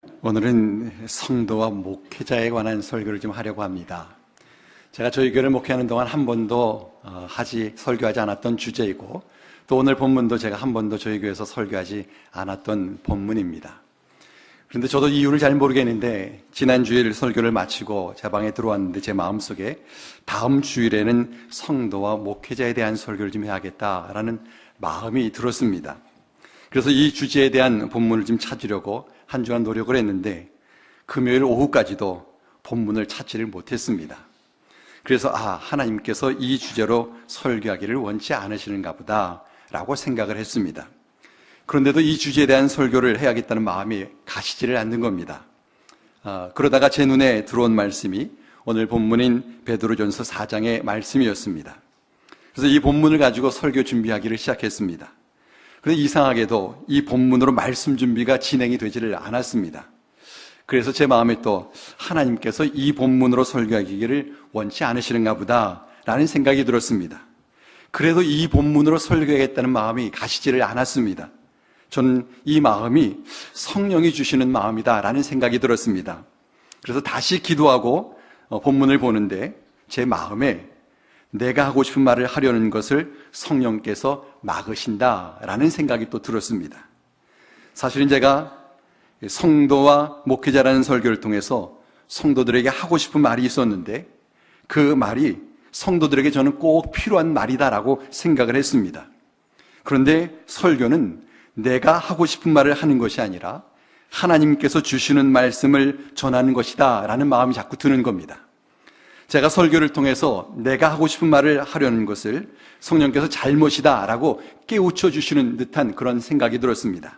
오늘은 성도와 목회자에 관한 설교를 좀 하려고 합니다. 제가 저희 교회를 목회하는 동안 한 번도 설교하지 않았던 주제이고, 또 오늘 본문도 제가 한 번도 저희 교회에서 설교하지 않았던 본문입니다. 그런데 저도 이유를 잘 모르겠는데 지난 주일 설교를 마치고 제 방에 들어왔는데 제 마음속에 다음 주일에는 성도와 목회자에 대한 설교를 좀 해야겠다라는 마음이 들었습니다. 그래서 이 주제에 대한 본문을 좀 찾으려고 한 주간 노력을 했는데 금요일 오후까지도 본문을 찾지를 못했습니다. 그래서 하나님께서 이 주제로 설교하기를 원치 않으시는가 보다 라고 생각을 했습니다. 그런데도 이 주제에 대한 설교를 해야겠다는 마음이 가시지를 않는 겁니다. 그러다가 제 눈에 들어온 말씀이 오늘 본문인 베드로전서 4장의 말씀이었습니다. 그래서 이 본문을 가지고 설교 준비하기를 시작했습니다. 그런데 이상하게도 이 본문으로 말씀 준비가 진행이 되지를 않았습니다. 그래서 제 마음에 또 하나님께서 이 본문으로 설교하기를 원치 않으시는가 보다 라는 생각이 들었습니다. 그래도 이 본문으로 설교하겠다는 마음이 가시지를 않았습니다. 저는 이 마음이 성령이 주시는 마음이다 라는 생각이 들었습니다. 그래서 다시 기도하고 본문을 보는데 제 마음에 내가 하고 싶은 말을 하려는 것을 성령께서 막으신다라는 생각이 또 들었습니다. 사실은 제가 성도와 목회자라는 설교를 통해서 성도들에게 하고 싶은 말이 있었는데 그 말이 성도들에게 저는 꼭 필요한 말이다라고 생각을 했습니다. 그런데 설교는 내가 하고 싶은 말을 하는 것이 아니라 하나님께서 주시는 말씀을 전하는 것이다 라는 마음이 자꾸 드는 겁니다. 제가 설교를 통해서 내가 하고 싶은 말을 하려는 것을 성령께서 잘못이다 라고 깨우쳐 주시는 듯한 그런 생각이 들었습니다.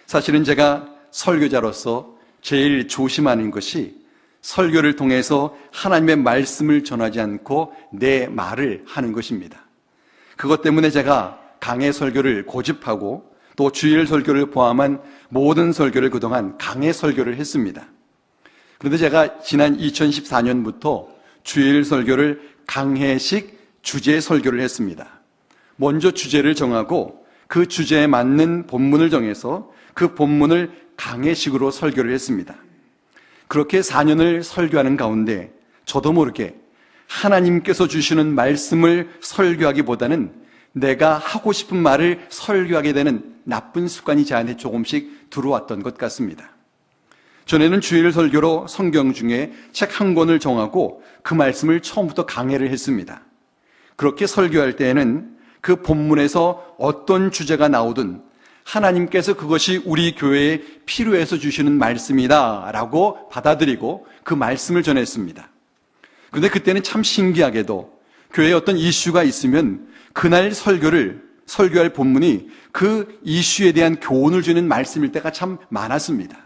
사실은 제가 설교자로서 제일 조심하는 것이 설교를 통해서 하나님의 말씀을 전하지 않고 내 말을 하는 것입니다. 그것 때문에 제가 강해 설교를 고집하고 또 주일 설교를 포함한 모든 설교를 그동안 강해 설교를 했습니다. 그런데 제가 지난 2014년부터 주일 설교를 강해식 주제 설교를 했습니다. 먼저 주제를 정하고 그 주제에 맞는 본문을 정해서 그 본문을 강해식으로 설교를 했습니다. 그렇게 4년을 설교하는 가운데 저도 모르게 하나님께서 주시는 말씀을 설교하기보다는 내가 하고 싶은 말을 설교하게 되는 나쁜 습관이 제 안에 조금씩 들어왔던 것 같습니다. 전에는 주일 설교로 성경 중에 책 한 권을 정하고 그 말씀을 처음부터 강해를 했습니다. 그렇게 설교할 때에는 그 본문에서 어떤 주제가 나오든 하나님께서 그것이 우리 교회에 필요해서 주시는 말씀이다 라고 받아들이고 그 말씀을 전했습니다. 그런데 그때는 참 신기하게도 교회에 어떤 이슈가 있으면 그날 설교할 본문이 그 이슈에 대한 교훈을 주는 말씀일 때가 참 많았습니다.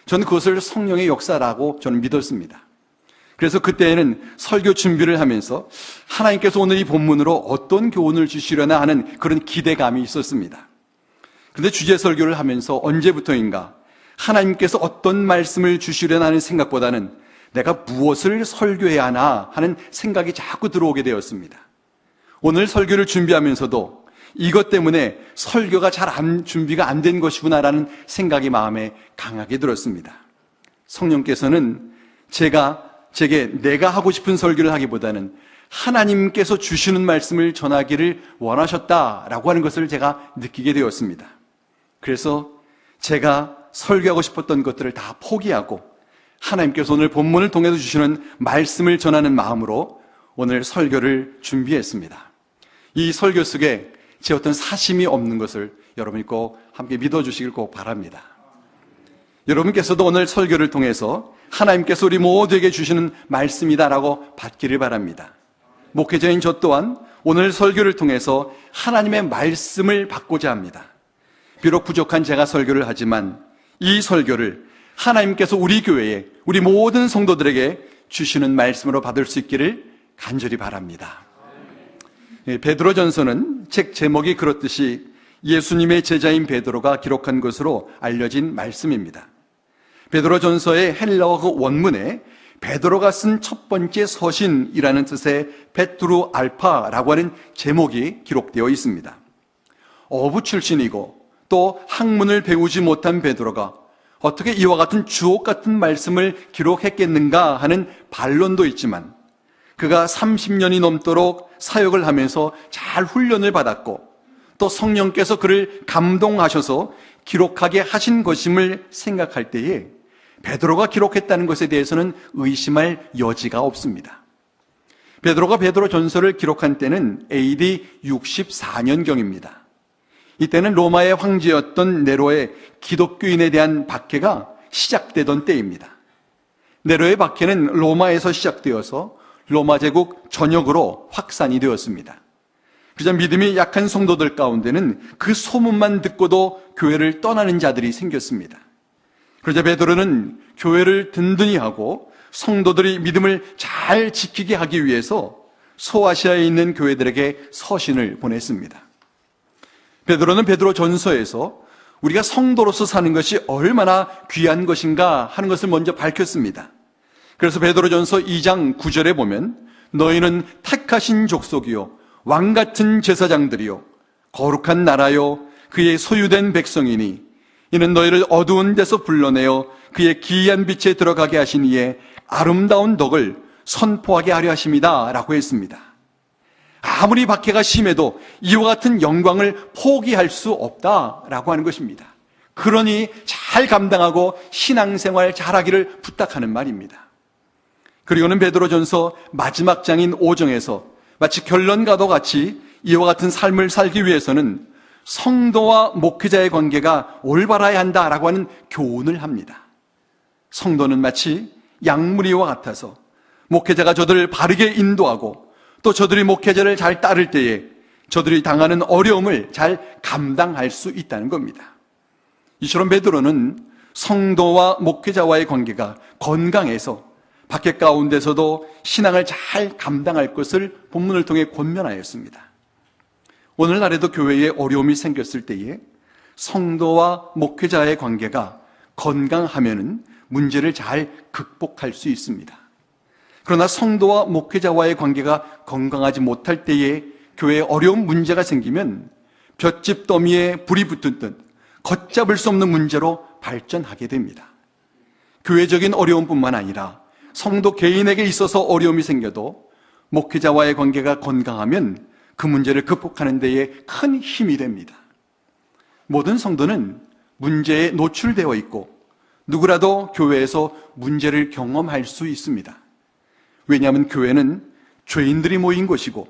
저는 그것을 성령의 역사라고 저는 믿었습니다. 그래서 그때에는 설교 준비를 하면서 하나님께서 오늘 이 본문으로 어떤 교훈을 주시려나 하는 그런 기대감이 있었습니다. 그런데 주제 설교를 하면서 언제부터인가 하나님께서 어떤 말씀을 주시려나 하는 생각보다는 내가 무엇을 설교해야 하나 하는 생각이 자꾸 들어오게 되었습니다. 오늘 설교를 준비하면서도 이것 때문에 설교가 준비가 안 된 것이구나라는 생각이 마음에 강하게 들었습니다. 성령께서는 제게 내가 하고 싶은 설교를 하기보다는 하나님께서 주시는 말씀을 전하기를 원하셨다라고 하는 것을 제가 느끼게 되었습니다. 그래서 제가 설교하고 싶었던 것들을 다 포기하고 하나님께서 오늘 본문을 통해서 주시는 말씀을 전하는 마음으로 오늘 설교를 준비했습니다. 이 설교 속에 제 어떤 사심이 없는 것을 여러분이 꼭 함께 믿어주시길 꼭 바랍니다. 여러분께서도 오늘 설교를 통해서 하나님께서 우리 모두에게 주시는 말씀이다라고 받기를 바랍니다. 목회자인 저 또한 오늘 설교를 통해서 하나님의 말씀을 받고자 합니다. 비록 부족한 제가 설교를 하지만 이 설교를 하나님께서 우리 교회에 우리 모든 성도들에게 주시는 말씀으로 받을 수 있기를 간절히 바랍니다. 베드로전서는 책 제목이 그렇듯이 예수님의 제자인 베드로가 기록한 것으로 알려진 말씀입니다. 베드로전서의 헬라어 그 원문에 베드로가 쓴 첫 번째 서신이라는 뜻의 베트루 알파라고 하는 제목이 기록되어 있습니다. 어부 출신이고 또 학문을 배우지 못한 베드로가 어떻게 이와 같은 주옥 같은 말씀을 기록했겠는가 하는 반론도 있지만, 그가 30년이 넘도록 사역을 하면서 잘 훈련을 받았고 또 성령께서 그를 감동하셔서 기록하게 하신 것임을 생각할 때에 베드로가 기록했다는 것에 대해서는 의심할 여지가 없습니다. 베드로가 베드로전서를 기록한 때는 AD 64년경입니다. 이때는 로마의 황제였던 네로의 기독교인에 대한 박해가 시작되던 때입니다. 네로의 박해는 로마에서 시작되어서 로마 제국 전역으로 확산이 되었습니다. 그러자 믿음이 약한 성도들 가운데는 그 소문만 듣고도 교회를 떠나는 자들이 생겼습니다. 그러자 베드로는 교회를 든든히 하고 성도들이 믿음을 잘 지키게 하기 위해서 소아시아에 있는 교회들에게 서신을 보냈습니다. 베드로는 베드로전서에서 우리가 성도로서 사는 것이 얼마나 귀한 것인가 하는 것을 먼저 밝혔습니다. 그래서 베드로전서 2장 9절에 보면 너희는 택하신 족속이요 왕같은 제사장들이요 거룩한 나라요 그의 소유된 백성이니 이는 너희를 어두운 데서 불러내어 그의 기이한 빛에 들어가게 하신 이의 아름다운 덕을 선포하게 하려 하심이다 라고 했습니다. 아무리 박해가 심해도 이와 같은 영광을 포기할 수 없다라고 하는 것입니다. 그러니 잘 감당하고 신앙생활 잘하기를 부탁하는 말입니다. 그리고는 베드로전서 마지막 장인 5장에서 마치 결론과도 같이 이와 같은 삶을 살기 위해서는 성도와 목회자의 관계가 올바라야 한다라고 하는 교훈을 합니다. 성도는 마치 양무리와 같아서 목회자가 저들을 바르게 인도하고 또 저들이 목회자를 잘 따를 때에 저들이 당하는 어려움을 잘 감당할 수 있다는 겁니다. 이처럼 베드로는 성도와 목회자와의 관계가 건강해서 박해 가운데서도 신앙을 잘 감당할 것을 본문을 통해 권면하였습니다. 오늘날에도 교회에 어려움이 생겼을 때에 성도와 목회자의 관계가 건강하면은 문제를 잘 극복할 수 있습니다. 그러나 성도와 목회자와의 관계가 건강하지 못할 때에 교회에 어려운 문제가 생기면 볏짚 더미에 불이 붙은 듯 걷잡을 수 없는 문제로 발전하게 됩니다. 교회적인 어려움뿐만 아니라 성도 개인에게 있어서 어려움이 생겨도 목회자와의 관계가 건강하면 그 문제를 극복하는 데에 큰 힘이 됩니다. 모든 성도는 문제에 노출되어 있고 누구라도 교회에서 문제를 경험할 수 있습니다. 왜냐하면 교회는 죄인들이 모인 곳이고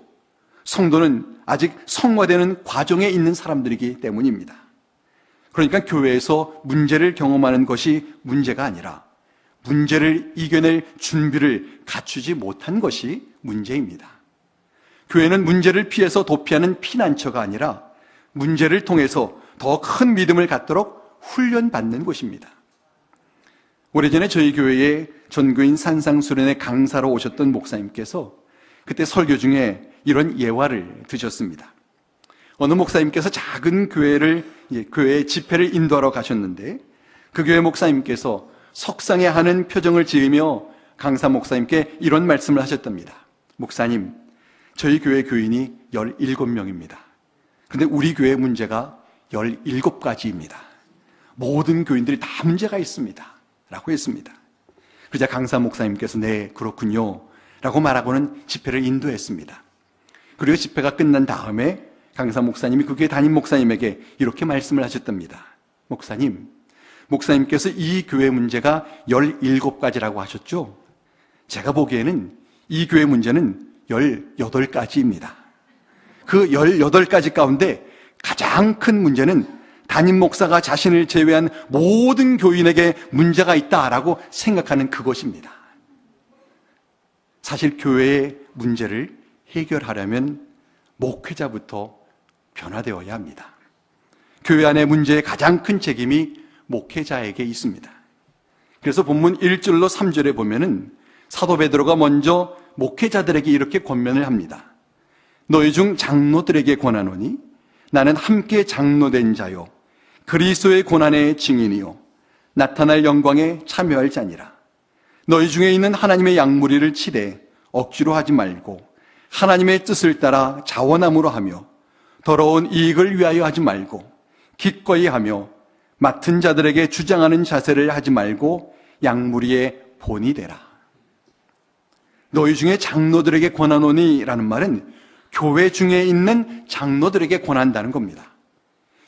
성도는 아직 성화되는 과정에 있는 사람들이기 때문입니다. 그러니까 교회에서 문제를 경험하는 것이 문제가 아니라 문제를 이겨낼 준비를 갖추지 못한 것이 문제입니다. 교회는 문제를 피해서 도피하는 피난처가 아니라 문제를 통해서 더 큰 믿음을 갖도록 훈련받는 곳입니다. 오래전에 저희 교회에 전교인 산상수련회 강사로 오셨던 목사님께서 그때 설교 중에 이런 예화를 드셨습니다. 어느 목사님께서 작은 교회 집회를 인도하러 가셨는데 그 교회 목사님께서 석상에 하는 표정을 지으며 강사 목사님께 이런 말씀을 하셨답니다. 목사님, 저희 교회 교인이 17명입니다. 그런데 우리 교회 문제가 17가지입니다. 모든 교인들이 다 문제가 있습니다. 라고 했습니다. 그러자 강사 목사님께서 네, 그렇군요. 라고 말하고는 집회를 인도했습니다. 그리고 집회가 끝난 다음에 강사 목사님이 그 교회 담임 목사님에게 이렇게 말씀을 하셨답니다. 목사님께서 이 교회 문제가 17가지라고 하셨죠? 제가 보기에는 이 교회 문제는 18가지입니다. 그 18가지 가운데 가장 큰 문제는 담임 목사가 자신을 제외한 모든 교인에게 문제가 있다라고 생각하는 그것입니다. 사실 교회의 문제를 해결하려면 목회자부터 변화되어야 합니다. 교회 안의 문제의 가장 큰 책임이 목회자에게 있습니다. 그래서 본문 1절로 3절에 보면은 사도 베드로가 먼저 목회자들에게 이렇게 권면을 합니다. 너희 중 장로들에게 권하노니 나는 함께 장로된 자요 그리스도의 고난의 증인이요 나타날 영광에 참여할 자니라. 너희 중에 있는 하나님의 양무리를 치되 억지로 하지 말고 하나님의 뜻을 따라 자원함으로 하며 더러운 이익을 위하여 하지 말고 기꺼이 하며 맡은 자들에게 주장하는 자세를 하지 말고 양무리의 본이 되라. 너희 중에 장로들에게 권하노니 라는 말은 교회 중에 있는 장로들에게 권한다는 겁니다.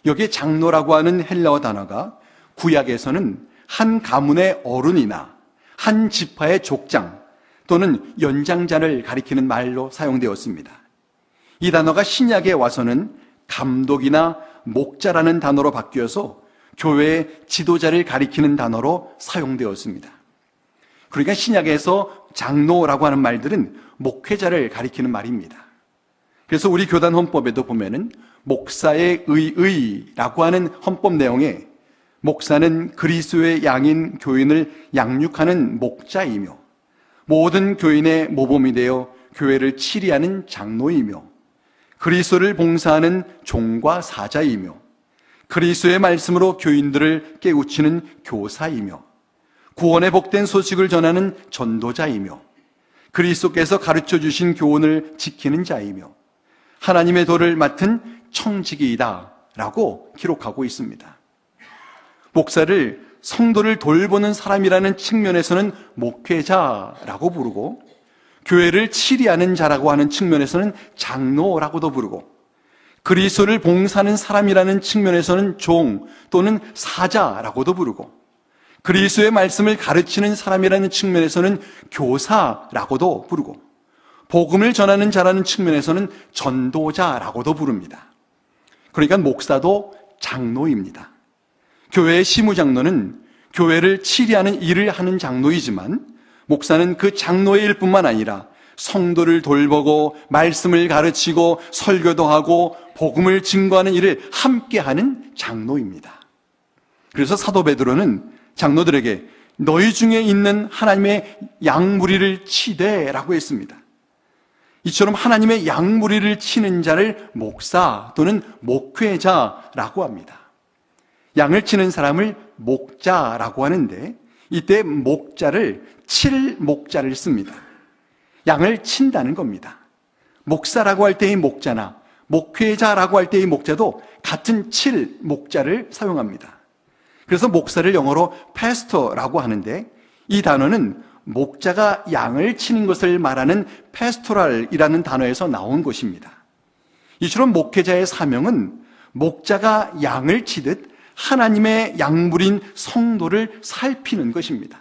여기에 장로라고 하는 헬라어 단어가 구약에서는 한 가문의 어른이나 한 지파의 족장 또는 연장자를 가리키는 말로 사용되었습니다. 이 단어가 신약에 와서는 감독이나 목자라는 단어로 바뀌어서 교회의 지도자를 가리키는 단어로 사용되었습니다. 그러니까 신약에서 장로라고 하는 말들은 목회자를 가리키는 말입니다. 그래서 우리 교단 헌법에도 보면은 목사의 의라고 하는 헌법 내용에 목사는 그리스도의 양인 교인을 양육하는 목자이며 모든 교인의 모범이 되어 교회를 치리하는 장로이며 그리스도를 봉사하는 종과 사자이며 그리스도의 말씀으로 교인들을 깨우치는 교사이며 구원의 복된 소식을 전하는 전도자이며 그리스도께서 가르쳐 주신 교훈을 지키는 자이며 하나님의 도를 맡은 청지기이다 라고 기록하고 있습니다. 목사를 성도를 돌보는 사람이라는 측면에서는 목회자라고 부르고 교회를 치리하는 자라고 하는 측면에서는 장로라고도 부르고 그리스도를 봉사하는 사람이라는 측면에서는 종 또는 사자라고도 부르고 그리스도의 말씀을 가르치는 사람이라는 측면에서는 교사라고도 부르고 복음을 전하는 자라는 측면에서는 전도자라고도 부릅니다. 그러니까 목사도 장로입니다. 교회의 시무장로는 교회를 치리하는 일을 하는 장로이지만 목사는 그 장로의 일뿐만 아니라 성도를 돌보고 말씀을 가르치고 설교도 하고 복음을 증거하는 일을 함께하는 장로입니다. 그래서 사도 베드로는 장로들에게 너희 중에 있는 하나님의 양무리를 치되라고 했습니다. 이처럼 하나님의 양무리를 치는 자를 목사 또는 목회자라고 합니다. 양을 치는 사람을 목자라고 하는데 이때 목자를 칠 목자를 씁니다. 양을 친다는 겁니다. 목사라고 할 때의 목자나 목회자라고 할 때의 목자도 같은 칠 목자를 사용합니다. 그래서 목사를 영어로 패스터라고 하는데 이 단어는 목자가 양을 치는 것을 말하는 패스토랄이라는 단어에서 나온 것입니다. 이처럼 목회자의 사명은 목자가 양을 치듯 하나님의 양물인 성도를 살피는 것입니다.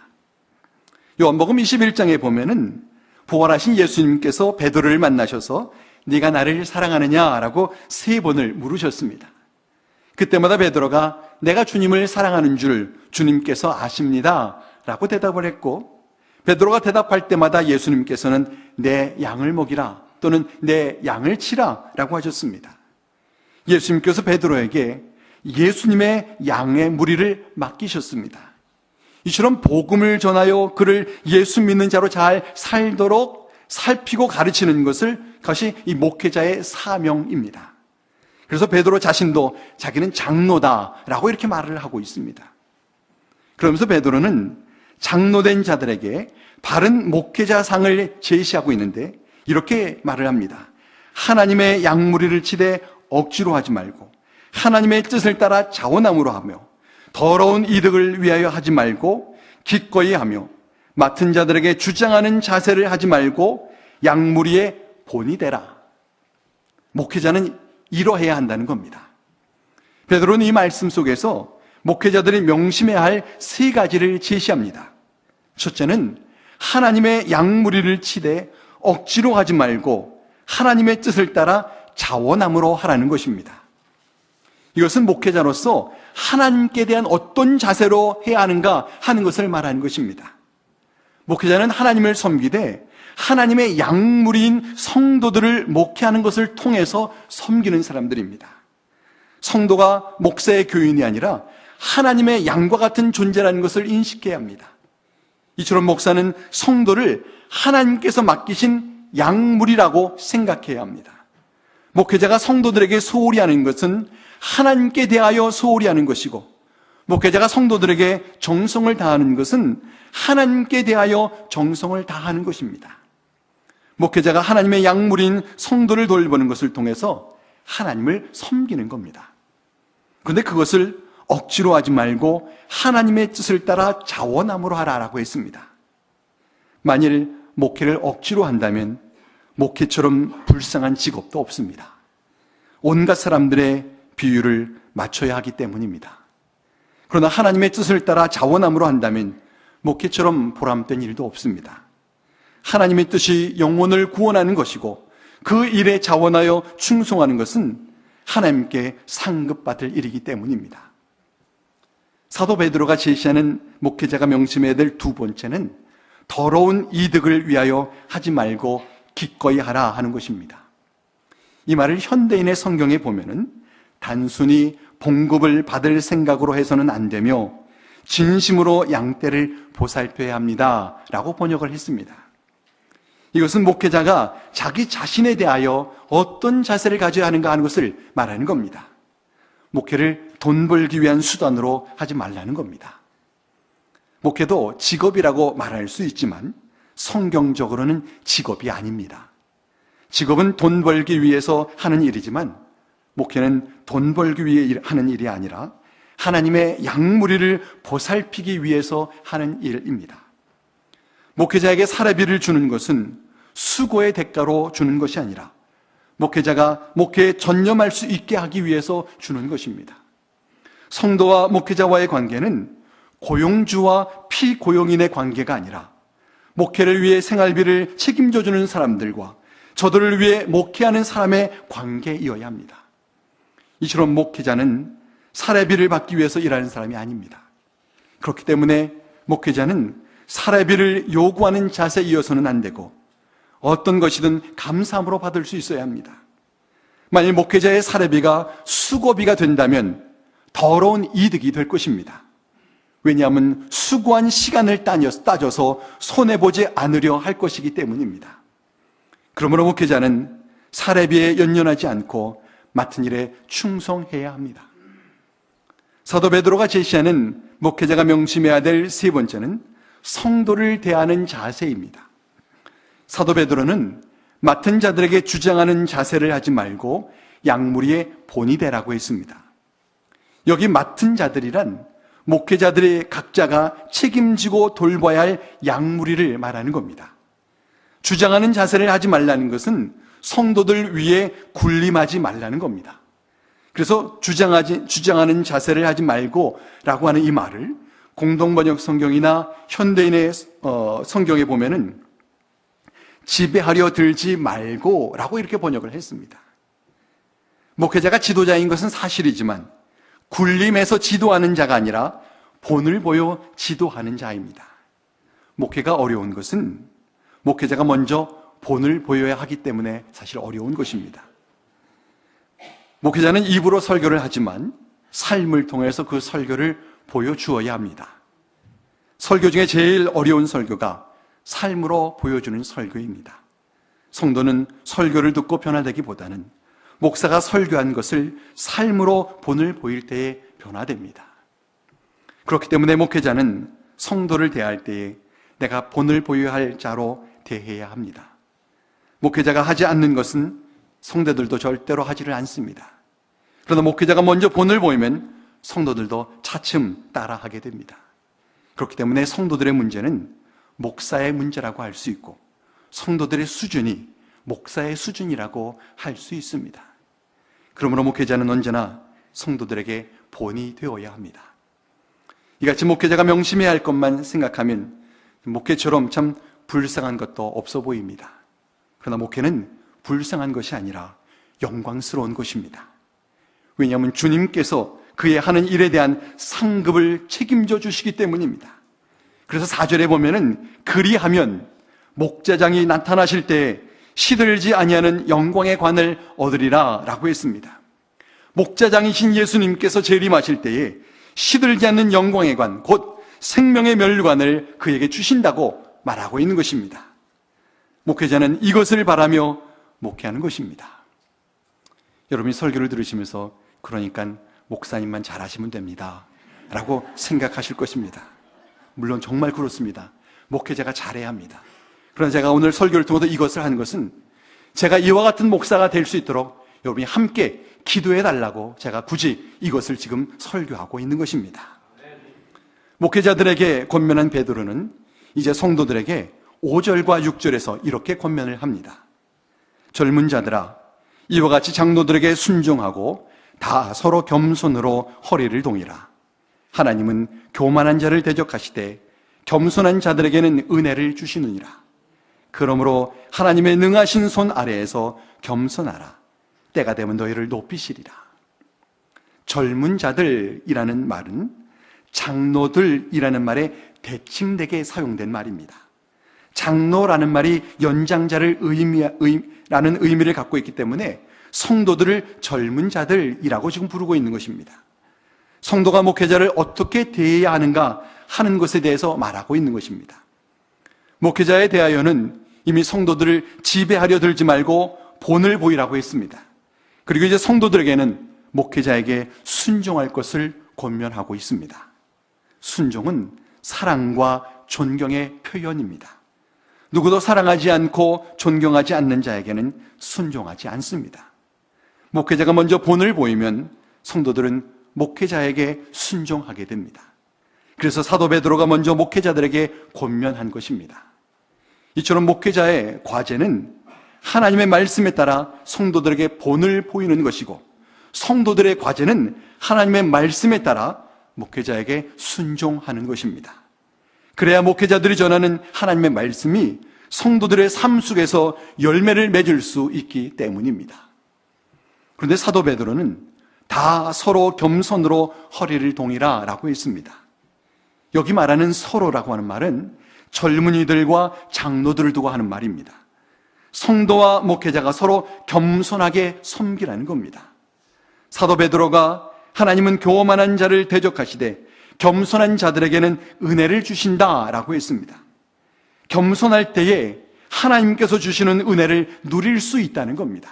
요한복음 21장에 보면은 부활하신 예수님께서 베드로를 만나셔서 네가 나를 사랑하느냐라고 3번을 물으셨습니다. 그때마다 베드로가 내가 주님을 사랑하는 줄 주님께서 아십니다 라고 대답을 했고 베드로가 대답할 때마다 예수님께서는 내 양을 먹이라 또는 내 양을 치라 라고 하셨습니다. 예수님께서 베드로에게 예수님의 양의 무리를 맡기셨습니다. 이처럼 복음을 전하여 그를 예수 믿는 자로 잘 살도록 살피고 가르치는 그것이 이 목회자의 사명입니다. 그래서 베드로 자신도 자기는 장로다라고 이렇게 말을 하고 있습니다. 그러면서 베드로는 장로된 자들에게 바른 목회자상을 제시하고 있는데 이렇게 말을 합니다. 하나님의 양무리를 치되 억지로 하지 말고 하나님의 뜻을 따라 자원함으로 하며 더러운 이득을 위하여 하지 말고 기꺼이 하며 맡은 자들에게 주장하는 자세를 하지 말고 양무리의 본이 되라. 목회자는 이러해야 한다는 겁니다. 베드로는 이 말씀 속에서 목회자들이 명심해야 할 3가지를 제시합니다. 첫째는 하나님의 양무리를 치되 억지로 하지 말고 하나님의 뜻을 따라 자원함으로 하라는 것입니다. 이것은 목회자로서 하나님께 대한 어떤 자세로 해야 하는가 하는 것을 말하는 것입니다. 목회자는 하나님을 섬기되 하나님의 양무리인 성도들을 목회하는 것을 통해서 섬기는 사람들입니다. 성도가 목사의 교인이 아니라 하나님의 양과 같은 존재라는 것을 인식해야 합니다. 이처럼 목사는 성도를 하나님께서 맡기신 양물이라고 생각해야 합니다. 목회자가 성도들에게 소홀히 하는 것은 하나님께 대하여 소홀히 하는 것이고 목회자가 성도들에게 정성을 다하는 것은 하나님께 대하여 정성을 다하는 것입니다. 목회자가 하나님의 양물인 성도를 돌보는 것을 통해서 하나님을 섬기는 겁니다. 그런데 그것을 억지로 하지 말고 하나님의 뜻을 따라 자원함으로 하라라고 했습니다. 만일 목회를 억지로 한다면 목회처럼 불쌍한 직업도 없습니다. 온갖 사람들의 비율을 맞춰야 하기 때문입니다. 그러나 하나님의 뜻을 따라 자원함으로 한다면 목회처럼 보람된 일도 없습니다. 하나님의 뜻이 영혼을 구원하는 것이고 그 일에 자원하여 충성하는 것은 하나님께 상급받을 일이기 때문입니다. 사도 베드로가 제시하는 목회자가 명심해야 될 두 번째는 더러운 이득을 위하여 하지 말고 기꺼이 하라 하는 것입니다. 이 말을 현대인의 성경에 보면은 단순히 봉급을 받을 생각으로 해서는 안 되며 진심으로 양떼를 보살펴야 합니다 라고 번역을 했습니다. 이것은 목회자가 자기 자신에 대하여 어떤 자세를 가져야 하는가 하는 것을 말하는 겁니다. 목회를 돈 벌기 위한 수단으로 하지 말라는 겁니다. 목회도 직업이라고 말할 수 있지만 성경적으로는 직업이 아닙니다. 직업은 돈 벌기 위해서 하는 일이지만 목회는 돈 벌기 위해 하는 일이 아니라 하나님의 양무리를 보살피기 위해서 하는 일입니다. 목회자에게 사례비를 주는 것은 수고의 대가로 주는 것이 아니라 목회자가 목회에 전념할 수 있게 하기 위해서 주는 것입니다. 성도와 목회자와의 관계는 고용주와 피고용인의 관계가 아니라 목회를 위해 생활비를 책임져 주는 사람들과 저들을 위해 목회하는 사람의 관계이어야 합니다. 이처럼 목회자는 사례비를 받기 위해서 일하는 사람이 아닙니다. 그렇기 때문에 목회자는 사례비를 요구하는 자세에 이어서는 안 되고 어떤 것이든 감사함으로 받을 수 있어야 합니다. 만일 목회자의 사례비가 수고비가 된다면 더러운 이득이 될 것입니다. 왜냐하면 수고한 시간을 따져서 손해보지 않으려 할 것이기 때문입니다. 그러므로 목회자는 사례비에 연연하지 않고 맡은 일에 충성해야 합니다. 사도 베드로가 제시하는 목회자가 명심해야 될 세 번째는 성도를 대하는 자세입니다. 사도 베드로는 맡은 자들에게 주장하는 자세를 하지 말고 양무리의 본이 되라고 했습니다. 여기 맡은 자들이란 목회자들의 각자가 책임지고 돌봐야 할 양무리를 말하는 겁니다. 주장하는 자세를 하지 말라는 것은 성도들 위에 군림하지 말라는 겁니다. 그래서 주장하는 자세를 하지 말고 라고 하는 이 말을 공동번역 성경이나 현대인의 성경에 보면은 지배하려 들지 말고 라고 이렇게 번역을 했습니다. 목회자가 지도자인 것은 사실이지만 군림해서 지도하는 자가 아니라 본을 보여 지도하는 자입니다. 목회가 어려운 것은 목회자가 먼저 본을 보여야 하기 때문에 사실 어려운 것입니다. 목회자는 입으로 설교를 하지만 삶을 통해서 그 설교를 보여주어야 합니다. 설교 중에 제일 어려운 설교가 삶으로 보여주는 설교입니다. 성도는 설교를 듣고 변화되기보다는 목사가 설교한 것을 삶으로 본을 보일 때에 변화됩니다. 그렇기 때문에 목회자는 성도를 대할 때에 내가 본을 보여야 할 자로 대해야 합니다. 목회자가 하지 않는 것은 성도들도 절대로 하지를 않습니다. 그러나 목회자가 먼저 본을 보이면 성도들도 차츰 따라하게 됩니다. 그렇기 때문에 성도들의 문제는 목사의 문제라고 할 수 있고 성도들의 수준이 목사의 수준이라고 할 수 있습니다. 그러므로 목회자는 언제나 성도들에게 본이 되어야 합니다. 이같이 목회자가 명심해야 할 것만 생각하면 목회처럼 참 불쌍한 것도 없어 보입니다. 그러나 목회는 불쌍한 것이 아니라 영광스러운 것입니다. 왜냐하면 주님께서 그의 하는 일에 대한 상급을 책임져 주시기 때문입니다. 그래서 4절에 보면은 그리하면 목자장이 나타나실 때 시들지 아니하는 영광의 관을 얻으리라 라고 했습니다. 목자장이신 예수님께서 재림하실 때에 시들지 않는 영광의 관, 곧 생명의 면류관을 그에게 주신다고 말하고 있는 것입니다. 목회자는 이것을 바라며 목회하는 것입니다. 여러분이 설교를 들으시면서 그러니까 목사님만 잘하시면 됩니다 라고 생각하실 것입니다. 물론 정말 그렇습니다. 목회자가 잘해야 합니다. 그러나 제가 오늘 설교를 통해서 이것을 하는 것은 제가 이와 같은 목사가 될 수 있도록 여러분이 함께 기도해 달라고 제가 굳이 이것을 지금 설교하고 있는 것입니다. 목회자들에게 권면한 베드로는 이제 성도들에게 5절과 6절에서 이렇게 권면을 합니다. 젊은 자들아, 이와 같이 장로들에게 순종하고 다 서로 겸손으로 허리를 동이라. 하나님은 교만한 자를 대적하시되 겸손한 자들에게는 은혜를 주시느니라. 그러므로 하나님의 능하신 손 아래에서 겸손하라. 때가 되면 너희를 높이시리라. 젊은 자들이라는 말은 장로들이라는 말에 대칭되게 사용된 말입니다. 장로라는 말이 연장자를 라는 의미를 갖고 있기 때문에 성도들을 젊은 자들이라고 지금 부르고 있는 것입니다. 성도가 목회자를 어떻게 대해야 하는가 하는 것에 대해서 말하고 있는 것입니다. 목회자에 대하여는 이미 성도들을 지배하려 들지 말고 본을 보이라고 했습니다. 그리고 이제 성도들에게는 목회자에게 순종할 것을 권면하고 있습니다. 순종은 사랑과 존경의 표현입니다. 누구도 사랑하지 않고 존경하지 않는 자에게는 순종하지 않습니다. 목회자가 먼저 본을 보이면 성도들은 목회자에게 순종하게 됩니다. 그래서 사도 베드로가 먼저 목회자들에게 권면한 것입니다. 이처럼 목회자의 과제는 하나님의 말씀에 따라 성도들에게 본을 보이는 것이고, 성도들의 과제는 하나님의 말씀에 따라 목회자에게 순종하는 것입니다. 그래야 목회자들이 전하는 하나님의 말씀이 성도들의 삶 속에서 열매를 맺을 수 있기 때문입니다. 그런데 사도 베드로는 다 서로 겸손으로 허리를 동이라 라고 했습니다. 여기 말하는 서로라고 하는 말은 젊은이들과 장로들을 두고 하는 말입니다. 성도와 목회자가 서로 겸손하게 섬기라는 겁니다. 사도 베드로가 하나님은 교만한 자를 대적하시되 겸손한 자들에게는 은혜를 주신다라고 했습니다. 겸손할 때에 하나님께서 주시는 은혜를 누릴 수 있다는 겁니다.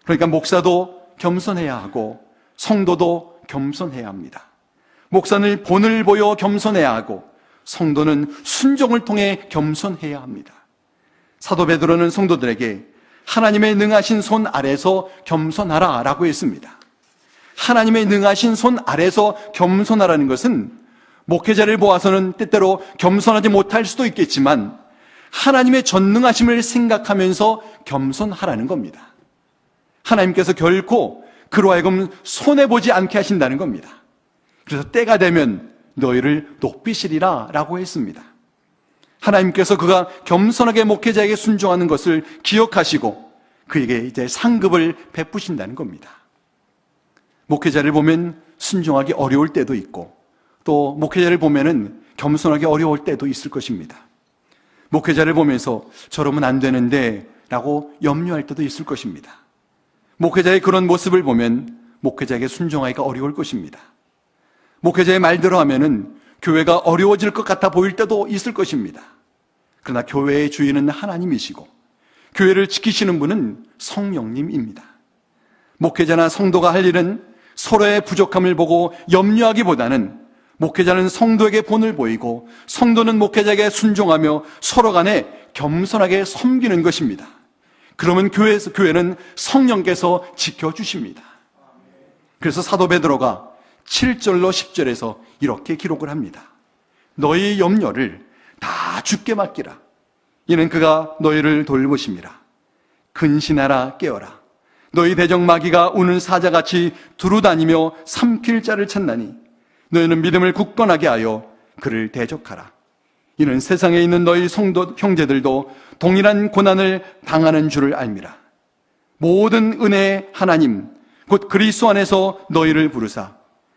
그러니까 목사도 겸손해야 하고 성도도 겸손해야 합니다. 목사는 본을 보여 겸손해야 하고 성도는 순종을 통해 겸손해야 합니다. 사도 베드로는 성도들에게 하나님의 능하신 손 아래서 겸손하라 라고 했습니다. 하나님의 능하신 손 아래서 겸손하라는 것은 목회자를 보아서는 때때로 겸손하지 못할 수도 있겠지만 하나님의 전능하심을 생각하면서 겸손하라는 겁니다. 하나님께서 결코 그로 하여금 손해보지 않게 하신다는 겁니다. 그래서 때가 되면 너희를 높이시리라 라고 했습니다. 하나님께서 그가 겸손하게 목회자에게 순종하는 것을 기억하시고 그에게 이제 상급을 베푸신다는 겁니다. 목회자를 보면 순종하기 어려울 때도 있고 또 목회자를 보면은 겸손하기 어려울 때도 있을 것입니다. 목회자를 보면서 저러면 안 되는데 라고 염려할 때도 있을 것입니다. 목회자의 그런 모습을 보면 목회자에게 순종하기가 어려울 것입니다. 목회자의 말대로 하면은 교회가 어려워질 것 같아 보일 때도 있을 것입니다. 그러나 교회의 주인은 하나님이시고 교회를 지키시는 분은 성령님입니다. 목회자나 성도가 할 일은 서로의 부족함을 보고 염려하기보다는 목회자는 성도에게 본을 보이고 성도는 목회자에게 순종하며 서로 간에 겸손하게 섬기는 것입니다. 그러면 교회는 성령께서 지켜주십니다. 그래서 사도 베드로가 7절로 10절에서 이렇게 기록을 합니다. 너희 염려를 다 주께 맡기라. 이는 그가 너희를 돌보심이라. 근신하라 깨어라. 너희 대적 마귀가 우는 사자같이 두루다니며 삼킬 자를 찾나니 너희는 믿음을 굳건하게 하여 그를 대적하라. 이는 세상에 있는 너희 성도 형제들도 동일한 고난을 당하는 줄을 알미라. 모든 은혜의 하나님 곧 그리스도 안에서 너희를 부르사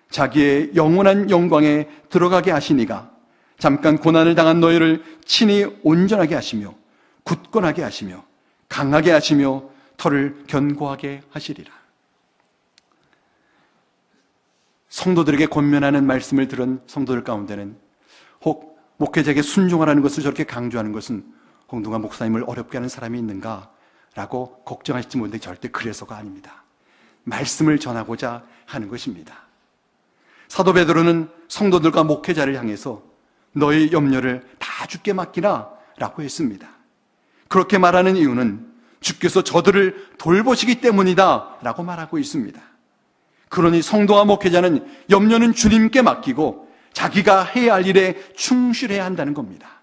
자기의 영원한 영광에 들어가게 하시니가 잠깐 고난을 당한 너희를 친히 온전하게 하시며 굳건하게 하시며 강하게 하시며 털을 견고하게 하시리라. 성도들에게 권면하는 말씀을 들은 성도들 가운데는 혹 목회자에게 순종하라는 것을 저렇게 강조하는 것은 홍동관 목사님을 어렵게 하는 사람이 있는가 라고 걱정하실지 모르는데 절대 그래서가 아닙니다. 말씀을 전하고자 하는 것입니다. 사도 베드로는 성도들과 목회자를 향해서 너희 염려를 다 주께 맡기라 라고 했습니다. 그렇게 말하는 이유는 주께서 저들을 돌보시기 때문이다 라고 말하고 있습니다. 그러니 성도와 목회자는 염려는 주님께 맡기고 자기가 해야 할 일에 충실해야 한다는 겁니다.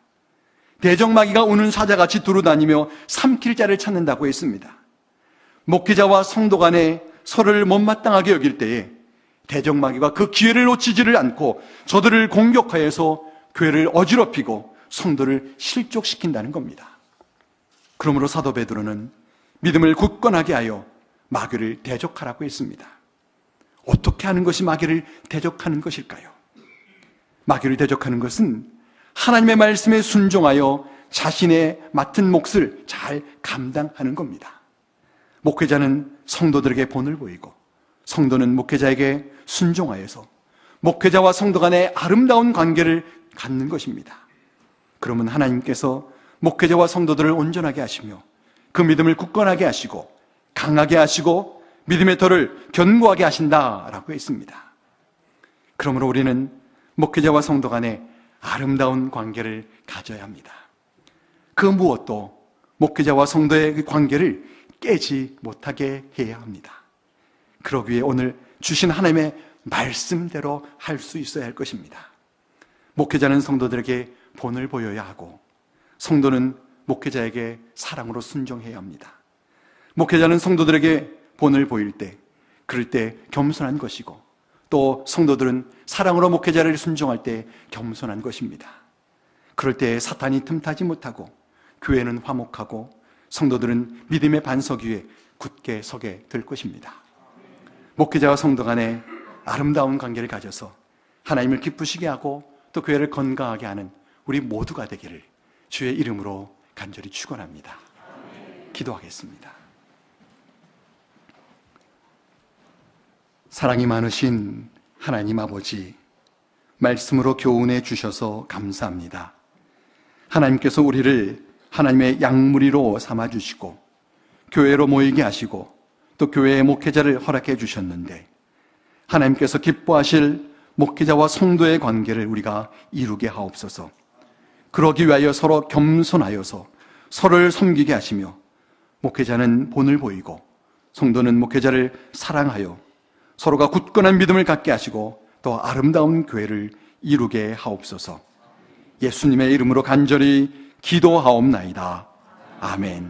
대적마귀가 우는 사자같이 두루다니며 삼킬 자를 찾는다고 했습니다. 목회자와 성도 간에 서로를 못마땅하게 여길 때에 대적마귀가 그 기회를 놓치지를 않고 저들을 공격하여서 교회를 어지럽히고 성도를 실족시킨다는 겁니다. 그러므로 사도 베드로는 믿음을 굳건하게 하여 마귀를 대적하라고 했습니다. 어떻게 하는 것이 마귀를 대적하는 것일까요? 마귀를 대적하는 것은 하나님의 말씀에 순종하여 자신의 맡은 몫을 잘 감당하는 겁니다. 목회자는 성도들에게 본을 보이고 성도는 목회자에게 순종하여서 목회자와 성도 간의 아름다운 관계를 갖는 것입니다. 그러면 하나님께서 목회자와 성도들을 온전하게 하시며 그 믿음을 굳건하게 하시고 강하게 하시고 믿음의 덫을 견고하게 하신다라고 했습니다. 그러므로 우리는 목회자와 성도 간에 아름다운 관계를 가져야 합니다. 그 무엇도 목회자와 성도의 그 관계를 깨지 못하게 해야 합니다. 그러기 위해 오늘 주신 하나님의 말씀대로 할 수 있어야 할 것입니다. 목회자는 성도들에게 본을 보여야 하고 성도는 목회자에게 사랑으로 순종해야 합니다. 목회자는 성도들에게 본을 보일 때, 그럴 때 겸손한 것이고 또 성도들은 사랑으로 목회자를 순종할 때 겸손한 것입니다. 그럴 때 사탄이 틈타지 못하고 교회는 화목하고 성도들은 믿음의 반석 위에 굳게 서게 될 것입니다. 목회자와 성도 간에 아름다운 관계를 가져서 하나님을 기쁘시게 하고 또 교회를 건강하게 하는 우리 모두가 되기를 주의 이름으로 간절히 축원합니다. 기도하겠습니다. 사랑이 많으신 하나님 아버지, 말씀으로 교훈해 주셔서 감사합니다. 하나님께서 우리를 하나님의 양무리로 삼아주시고 교회로 모이게 하시고 또 교회의 목회자를 허락해 주셨는데 하나님께서 기뻐하실 목회자와 성도의 관계를 우리가 이루게 하옵소서. 그러기 위하여 서로 겸손하여서 서로를 섬기게 하시며 목회자는 본을 보이고 성도는 목회자를 사랑하여 서로가 굳건한 믿음을 갖게 하시고 또 아름다운 교회를 이루게 하옵소서. 예수님의 이름으로 간절히 기도하옵나이다. 아멘.